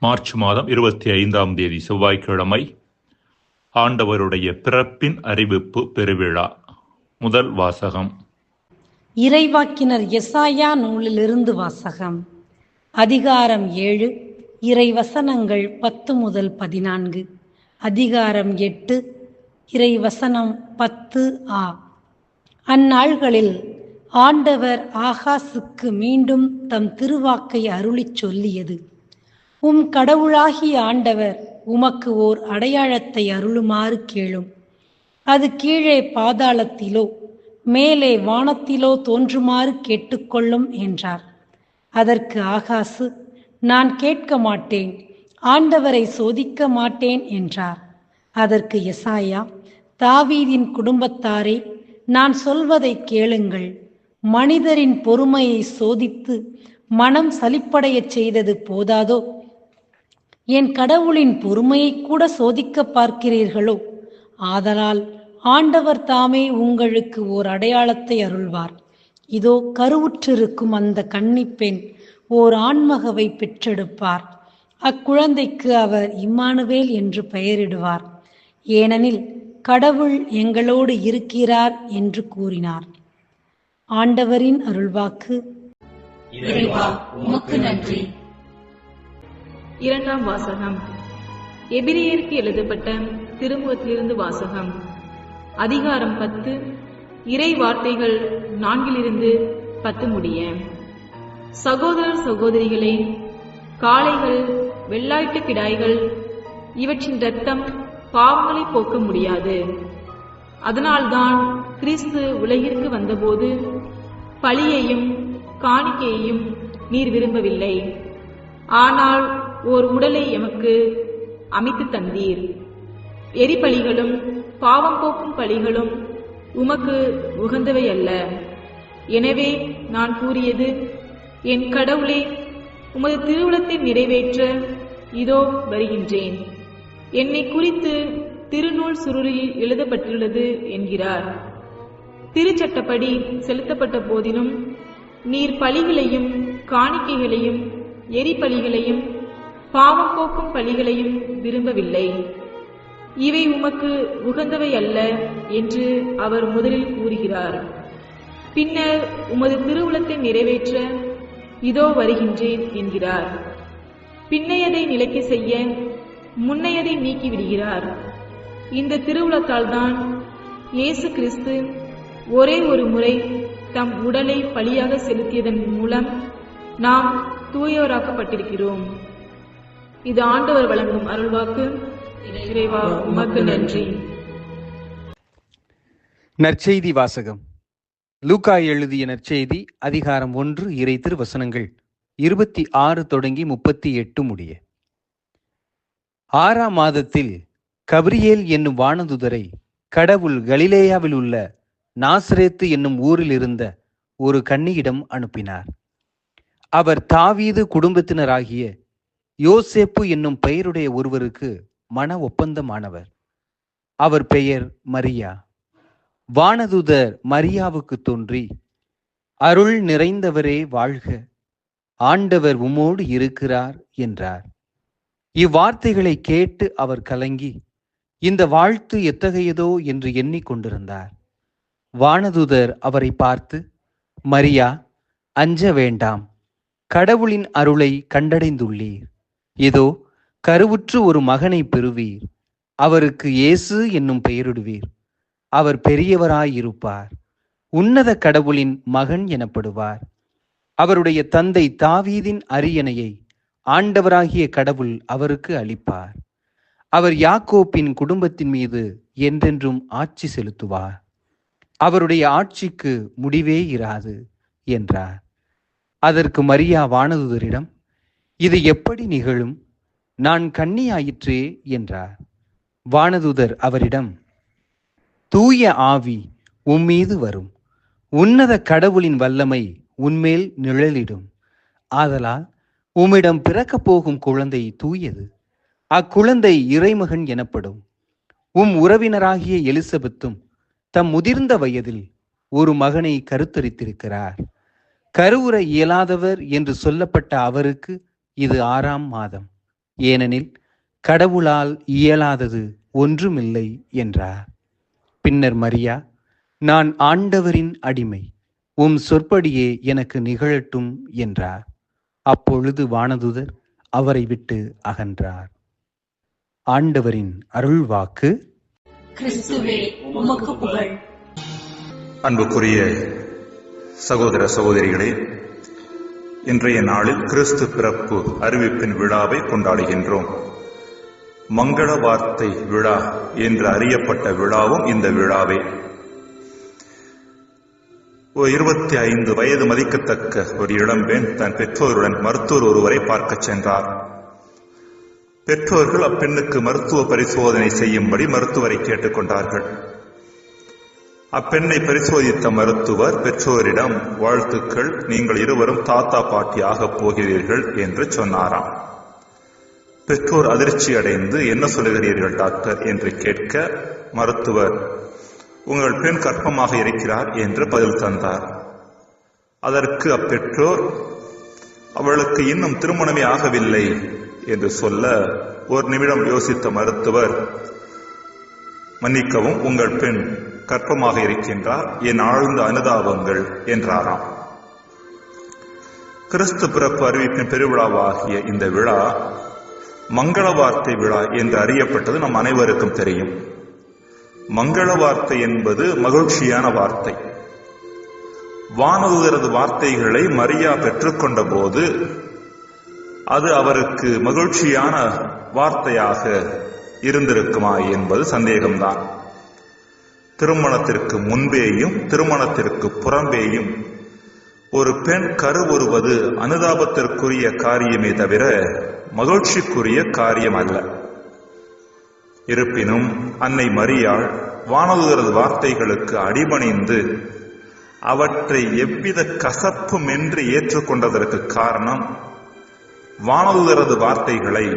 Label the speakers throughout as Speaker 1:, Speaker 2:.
Speaker 1: March மாதம் 25ஆம் தேதி செவ்வாய்க்கிழமை ஆண்டவருடைய பிறப்பின் அறிவிப்பு பெருவிழா. முதல் வாசகம்.
Speaker 2: இறைவாக்கினர் எசாயா நூலிலிருந்து வாசகம். அதிகாரம் 7, இறைவசனங்கள் 10 முதல் 14. அதிகாரம் 8, இறைவசனம் 10a. அந்நாள்களில் ஆண்டவர் ஆகாசுக்கு மீண்டும் தம் திருவாக்கை அருளிச் சொல்லியது: உம் கடவுளாகிய ஆண்டவர் உமக்கு ஓர் அடையாளத்தை அருளுமாறு கேளும். அது கீழே பாதாளத்திலோ மேலே வானத்திலோ தோன்றுமாறு கேட்டுக்கொள்ளும் என்றார். அதற்கு ஆகாசு, நான் கேட்க மாட்டேன், ஆண்டவரை சோதிக்க மாட்டேன் என்றார். அதற்கு எசாயா, தாவீதின் குடும்பத்தாரே, நான் சொல்வதை கேளுங்கள். மனிதரின் பொறுமையை சோதித்து மனம் சலிப்படையச் செய்தது போதாதோ? என் கடவுளின் பொறுமையை கூட சோதிக்க பார்க்கிறீர்களோ? ஆதலால் ஆண்டவர் தாமே உங்களுக்கு ஓர் அடையாளத்தை அருள்வார். இதோ, கருவுற்றிருக்கும் அந்த கன்னிப்பெண் ஓர் ஆண்மகவை பெற்றெடுப்பார். அக்குழந்தைக்கு அவர் இம்மானுவேல் என்று பெயரிடுவார். ஏனெனில் கடவுள் எங்களோடு இருக்கிறார் என்று கூறினார். ஆண்டவரின் அருள்வாக்கு.
Speaker 3: இறைவா, உமக்கு நன்றி.
Speaker 4: இரண்டாம் வாசகம். எபிரேயருக்கு எழுதப்பட்ட திருமுகத்திலிருந்து வாசகம். அதிகாரம் 10, இறை வார்த்தைகள் 4-10 முடிய. சகோதரர் சகோதரிகளே, காளைகள், வெள்ளாட்டு கிடாய்கள் இவற்றின் இரத்தம் பாவங்களை போக்க முடியாது. அதனால்தான் கிறிஸ்து உலகிற்கு வந்தபோது பலியையும் காணிக்கையையும் நீர் விரும்பவில்லை. ஆனால் ஓர் உடலை எமக்கு அமைத்து தந்தீர். எரிபலிகளும் பாவம் போக்கும் பலிகளும் உமக்கு உகந்தவை அல்ல. எனவே நான் கூறியது, என் கடவுளே, உமது திருவுளத்தை நிறைவேற்ற இதோ வருகின்றேன். என்னை குறித்து திருநூல் சுருளில் எழுதப்பட்டுள்ளது என்கிறார். திருச்சட்டப்படி செலுத்தப்பட்ட போதிலும் நீர் பலிகளையும் காணிக்கைகளையும் எரிபலிகளையும் பாவம் போக்கும் பலிகளையும் விரும்பவில்லை. இவை உமக்கு உகந்தவை அல்ல என்று அவர் முதலில் கூறுகிறார். பின்னர் உமது திருவுளத்தை நிறைவேற்ற இதோ வருகின்றேன் என்கிறார். பின்னையதை நிலைக்க செய்ய முன்னையதை நீக்கிவிடுகிறார். இந்த திருவுளத்தால் தான் இயேசு கிறிஸ்து ஒரே ஒரு முறை தம் உடலை பலியாக செலுத்தியதன் மூலம் நாம் தூயவராக்கப்பட்டிருக்கிறோம். இது ஆண்டவர் வழங்கும் அருள்வாக்கு. இறைவா, உமக்கு நன்றி.
Speaker 5: நற்செய்தி வாசகம். லூக்கா எழுதிய நற்செய்தி அதிகாரம் 1, இறை திருவசனங்கள் 26 தொடங்கி 38 முடிய. 6ஆம் மாதத்தில் கபிரியேல் என்னும் வானதுதரை கடவுள் கலிலேயாவில் உள்ள நாசரேத்து என்னும் ஊரில் இருந்த ஒரு கன்னியிடம் அனுப்பினார். அவர் தாவீது குடும்பத்தினராகிய யோசேப்பு என்னும் பெயருடைய ஒருவருக்கு மன ஒப்பந்தமானவர். அவர் பெயர் மரியா. வானதுதர் மரியாவுக்கு தோன்றி, அருள் நிறைந்தவரே வாழ்க, ஆண்டவர் உம்மோடு இருக்கிறார் என்றார். இவ்வார்த்தைகளை கேட்டு அவர் கலங்கி, இந்த வாழ்த்து எத்தகையதோ என்று எண்ணிக்கொண்டிருந்தார். வானதுதர் அவரை பார்த்து, மரியா, அஞ்ச வேண்டாம், கடவுளின் அருளை கண்டடைந்துள்ளீர். இதோ, கருவுற்று ஒரு மகனை பெறுவீர். அவருக்கு இயேசு என்னும் பெயரிடுவீர். அவர் பெரியவராயிருப்பார். உன்னத கடவுளின் மகன் எனப்படுவார். அவருடைய தந்தை தாவீதின் அரியணையை ஆண்டவராகிய கடவுள் அவருக்கு அளிப்பார். அவர் யாக்கோப்பின் குடும்பத்தின் மீது என்றென்றும் ஆட்சி செலுத்துவார். அவருடைய ஆட்சிக்கு முடிவே இராது என்றார். அதற்கு மரியா வானதுதரிடம், இது எப்படி நிகழும்? நான் கன்னியாயிற்றே என்றார். வானதுதர் அவரிடம், தூய ஆவி உம்மீது வரும், உன்னத கடவுளின் வல்லமை உன்மேல் நிழலிடும். ஆதலால் உம்மிடம் பிறக்கப் போகும் குழந்தை தூயது. அக்குழந்தை இறைமகன் எனப்படும். உம் உறவினராகிய எலிசபெத்தும் தம் முதிர்ந்த வயதில் ஒரு மகனை கருத்தரித்திருக்கிறார். கருவுற இயலாதவர் என்று சொல்லப்பட்ட அவருக்கு இது 6ஆம் மாதம். ஏனெனில் கடவுளால் இயலாதது ஒன்றுமில்லை என்றார். பின்னர் மரியா, நான் ஆண்டவரின் அடிமை, உம் சொற்படியே எனக்கு நிகழட்டும் என்றார். அப்பொழுது வானதுதர் அவரை விட்டு அகன்றார். ஆண்டவரின் அருள்வாக்கு.
Speaker 3: கிறிஸ்துவே உமக்கு புகழ்.
Speaker 1: அன்புக்குரிய சகோதர சகோதரிகளே, இன்றைய நாளில் கிறிஸ்து பிறப்பு அறிவிப்பின் விழாவை கொண்டாடுகின்றோம். மங்கள வார்த்தை விழா என்று அறியப்பட்ட விழாவும் இந்த விழாவே. 25 வயது மதிக்கத்தக்க ஒரு இளம்பெண் தன் பெற்றோருடன் மருத்துவர் ஒருவரை பார்க்க சென்றார். பெற்றோர்கள் அப்பெண்ணுக்கு மருத்துவ பரிசோதனை செய்யும்படி மருத்துவரை கேட்டுக்கொண்டார்கள். அப்பெண்ணை பரிசோதித்த மருத்துவர் பெற்றோரிடம், வாழ்த்துக்கள், நீங்கள் இருவரும் தாத்தா பாட்டி ஆகப் போகிறீர்கள் என்று சொன்னாராம். பெற்றோர் அதிர்ச்சி அடைந்து, என்ன சொல்லுகிறீர்கள் டாக்டர் என்று கேட்க, மருத்துவர், உங்கள் பெண் கர்ப்பமாக இருக்கிறார் என்று பதில் தந்தார். அதற்கு அப்பெற்றோர், அவளுக்கு இன்னும் திருமணமே ஆகவில்லை என்று சொல்ல, ஒரு நிமிடம் யோசித்த மருத்துவர், மன்னிக்கவும், உங்கள் பெண் கர்ப்பமாக இருக்கின்றார், என் ஆழ்ந்த அனுதாபங்கள் என்றாராம். கிறிஸ்து பிறப்பு அறிவிப்பின் பெருவிழாவாகிய இந்த விழா மங்கள வார்த்தை விழா என்று அறியப்பட்டது நம் அனைவருக்கும் தெரியும். மங்கள வார்த்தை என்பது மகிழ்ச்சியான வார்த்தை. வானதூதரது வார்த்தைகளை மரியா பெற்றுக்கொண்ட போது அது அவருக்கு மகிழ்ச்சியான வார்த்தையாக இருந்திருக்குமா என்பது சந்தேகம்தான். திருமணத்திற்கு முன்பேயும் திருமணத்திற்கு புறம்பேயும் ஒரு பெண் கருவுறுவது அனுதாபத்திற்குரிய காரியமே தவிர மகிழ்ச்சிக்குரிய காரியம் அல்ல. இருப்பினும் அன்னை மரியாள் வானதூதரது வார்த்தைகளுக்கு அடிபணிந்து அவற்றை எவ்வித கசப்புமின்றி ஏற்றுக்கொண்டதற்கு காரணம், வானதூதரது வார்த்தைகளை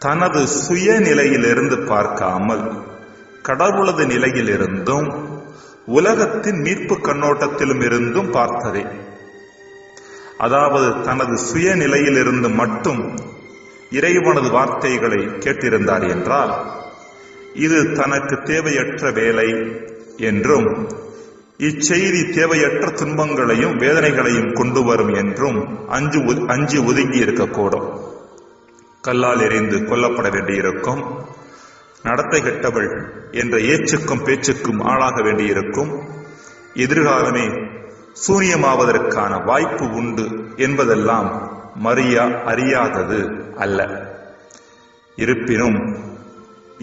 Speaker 1: தனது சுயநிலையிலிருந்து பார்க்காமல் கடவுளது நிலையிலிருந்தும் உலகத்தின் மீட்பு கண்ணோட்டத்திலும் இருந்தும் பார்த்ததே. அதாவது தனது சுயநிலையிலிருந்து மட்டும் இறைவனது வார்த்தைகளை கேட்டிருந்தார் என்றால் இது தனக்கு தேவையற்ற வேலை என்றும், இச்செய்தி தேவையற்ற துன்பங்களையும் வேதனைகளையும் கொண்டு வரும் என்றும் அஞ்சு ஒதுங்கி இருக்கக்கூடும். கல்லால் எறிந்து கொல்லப்பட வேண்டியிருக்கும், நடத்தை கெட்டவள் என்ற ஏச்சுக்கும் பேச்சுக்கும் ஆளாக வேண்டியிருக்கும், எதிர்காலமே சூனியமாவதற்கான வாய்ப்பு உண்டு என்பதெல்லாம் மரியா அறியாதது அல்ல. இருப்பினும்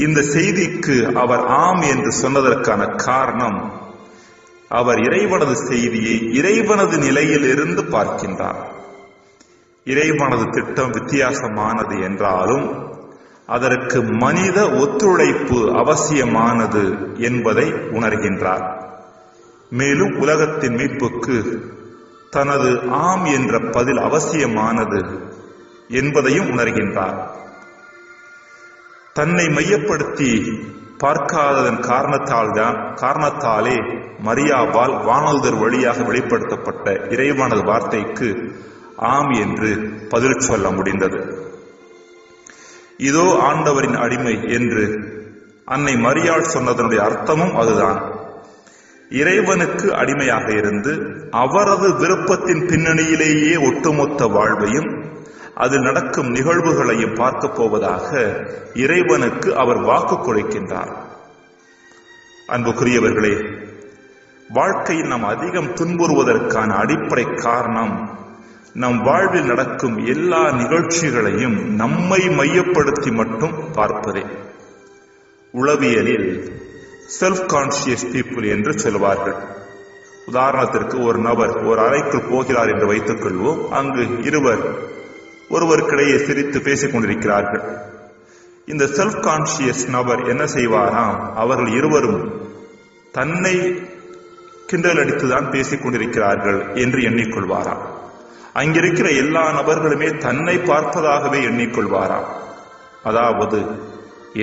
Speaker 1: இந்த செய்திக்கு அவர் ஆம் என்று சொன்னதற்கான காரணம், அவர் இறைவனது செய்தியை இறைவனது நிலையில் இருந்து பார்க்கின்றார். இறைவனது திட்டம் வித்தியாசமானது என்றாலும் அதற்கு மனித ஒத்துழைப்பு அவசியமானது என்பதை உணர்கின்றார். மேலும் உலகத்தின் மீட்புக்கு தனது ஆம் என்ற பதில் அவசியமானது என்பதையும் உணர்கின்றார். தன்னை மையப்படுத்தி பார்க்காததன் காரணத்தாலே மரியாவால் வானதூதர் வழியாக வெளிப்படுத்தப்பட்ட இறைவனது வார்த்தைக்கு ஆம் என்று பதில் சொல்ல முடிந்தது. இதோ ஆண்டவரின் அடிமை என்று அன்னை மரியாள் சொன்னதனுடைய அர்த்தமும் அதுதான். இறைவனுக்கு அடிமையாக இருந்து அவரது விருப்பத்தின் பின்னணியிலேயே ஒட்டுமொத்த வாழ்வையும் அதில் நடக்கும் நிகழ்வுகளையும் பார்க்க போவதாக இறைவனுக்கு அவர் வாக்கு கொடுக்கின்றார். அன்புக்குரியவர்களே, வாழ்க்கையில் நாம் அதிகம் துன்புறுவதற்கான அடிப்படை காரணம், நம் வாழ்வில் நடக்கும் எல்லா நிகழ்ச்சிகளையும் நம்மை மையப்படுத்தி மட்டும் பார்ப்பதே. உளவியலில் செல்ஃப் கான்சியஸ் பீப்புள் என்று சொல்வார்கள். உதாரணத்திற்கு, ஒரு நபர் ஒரு அறைக்குள் போகிறார் என்று வைத்துக் கொள்வோம். அங்கு ஒருவருக்கிடையே சிரித்து பேசிக் கொண்டிருக்கிறார்கள். இந்த செல்ஃப் கான்சியஸ் நபர் என்ன செய்வாராம், அவர்கள் இருவரும் தன்னை கிண்டல் அடித்துதான் பேசிக் கொண்டிருக்கிறார்கள் என்று எண்ணிக்கொள்வாராம். அங்கிருக்கிற எல்லா நபர்களுமே தன்னை பார்ப்பதாகவே எண்ணிக்கொள்வாராம். அதாவது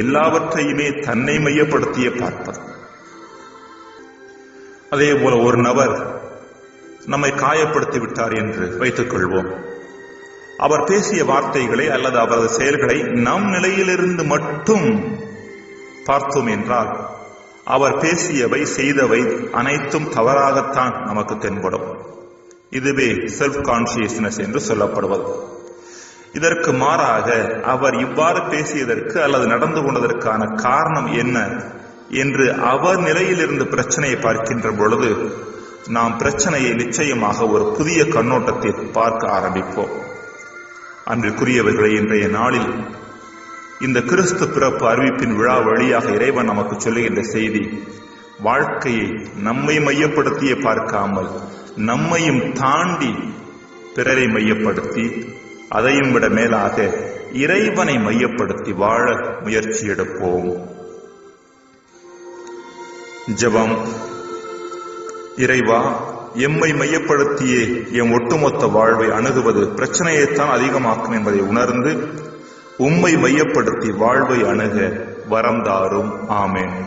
Speaker 1: எல்லாவற்றையுமே தன்னை மையப்படுத்தியே பார்ப்பது. அதே போல ஒரு நபர் நம்மை காயப்படுத்தி விட்டார் என்று வைத்துக் கொள்வோம். அவர் பேசிய வார்த்தைகளை அல்லது அவரது செயல்களை நம் நிலையிலிருந்து மட்டும் பார்த்தோம் என்றால் அவர் பேசியவை செய்தவை அனைத்தும் தவறாகத்தான் நமக்கு தென்படும். இதுவே செல்ஃப் கான்சியஸ்னஸ் என்று சொல்லப்படுவது. இதற்கு மாறாக அவர் இவ்வாறு பேசியதற்கு அல்லது நடந்து கொண்டதற்கான காரணம் என்ன என்று அவர் நிலையிலிருந்து பிரச்சனையை பார்க்கின்ற பொழுது நாம் பிரச்சனையை நிச்சயமாக ஒரு புதிய கண்ணோட்டத்தில் பார்க்க ஆரம்பிப்போம். அன்பிற்குரியவர்களை, இன்றைய நாளில் இந்த கிறிஸ்து பிறப்பு அறிவிப்பின் விழா வழியாக இறைவன் நமக்கு சொல்லுகின்ற செய்தி, வாழ்க்கையை நம்மை மையப்படுத்தியே பார்க்காமல் நம்மையும் தாண்டி பிறரை மையப்படுத்தி, அதையும் விட மேலாக இறைவனை மையப்படுத்தி வாழ முயற்சி எடுப்போம். ஜெபம். இறைவா, எம்மை மையப்படுத்தியே எம் ஒட்டுமொத்த வாழ்வை அணுகுவது பிரச்சனையைத்தான் அதிகமாக்கும் என்பதை உணர்ந்து உம்மை மையப்படுத்தி வாழ்வை அணுக வரம் தாரும். ஆமென்.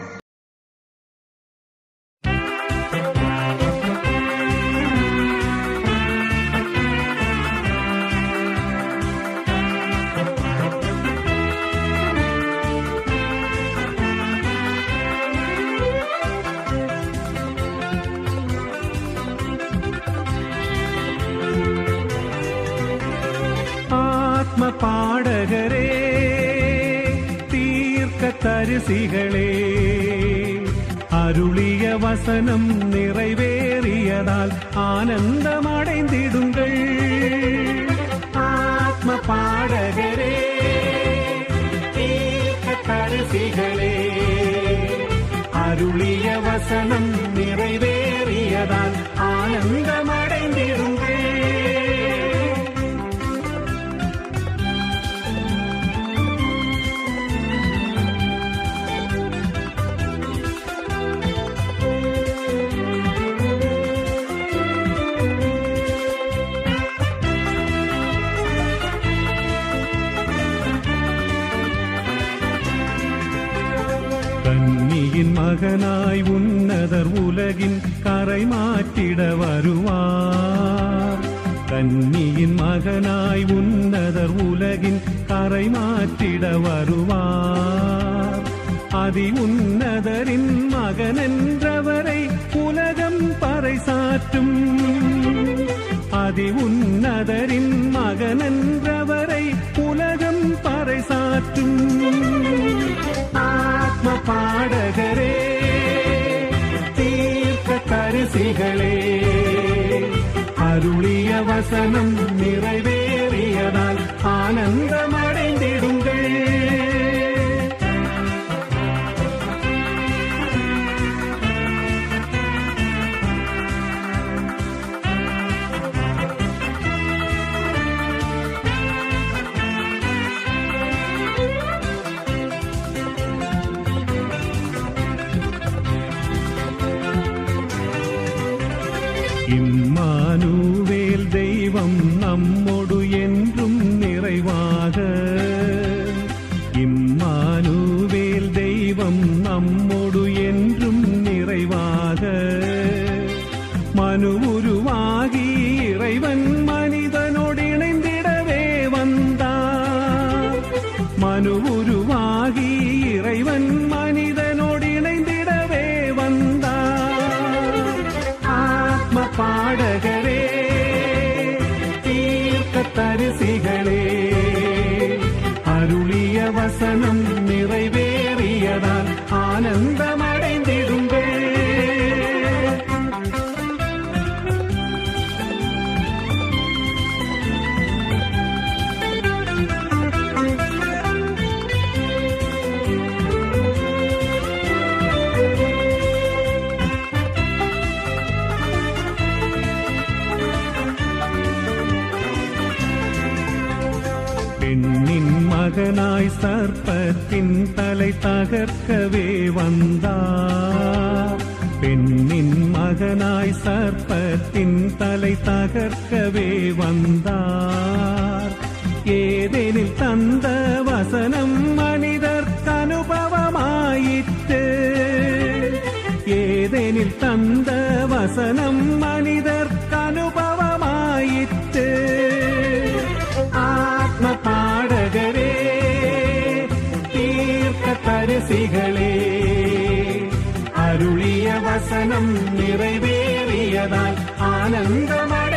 Speaker 6: பாடகரே, தீர்க்க தரிசிகளே, அருளிய வசனம் நிறைவேறியதால் ஆனந்தம் அடைந்திடுங்கள். ஆத்ம பாடகரே, தீர்க்க தரிசிகளே, அருளிய வசனம் நிறைவேறியதால் ஆனந்தம் அடைந்திடுங்கள். கன்னியின் மகனாய் உன்னதர் உலகின் கரை மாற்றிட வருவார். கன்னியின் மகனாய் உன்னதர் உலகின் கரை மாற்றிட வருவார். அதி உன்னதரின் மகனென்றவரை உலகம் பறைசாற்றும். அதி உன்னதரின் மகனென்றவரை உலகம் பறைசாற்றும். ஆத்ம பாடகரே, தீர்க்க தரிசிகளே, அருளிய வசனம் நிறைவேறியதால் ஆனந்தம் அடைந்திடுங்கள். இம்மானுவேல் தெய்வம் நம்மோடு என்றும் நிறைவாக. இம்மானுவேல் தெய்வம் நம்மோடு என்றும் நிறைவாக. மனு உருவாகி இறைவன் மனிதனோடு இணைந்திடவே வந்தார். மனு உருவாகி இறைவன் மனிதனோடு இணைந்திடவே வந்தார். ஆத்ம பாடகரே, தீர்க்க தரிசிகளே, அருளிய வசனம் நிறைவேறியதால் ஆனந்தம் அடைந்திடுங்கள். பெண்ணின் மகனாய் சர்ப்பத்தின் தலை தகர்க்கவே வந்தார். பெண்ணின் மகனாய் சர்ப்பத்தின் தலை தகர்க்கவே வந்தார். ஏதேனில் தந்த வசனம் மனிதர்க்கு அனுபவமாயிற்று. ஏதேனில் தந்த வசனம் மனிதர்க்கு அனுபவமாயிற்று. நிறைவேறியதால் ஆனந்தமழை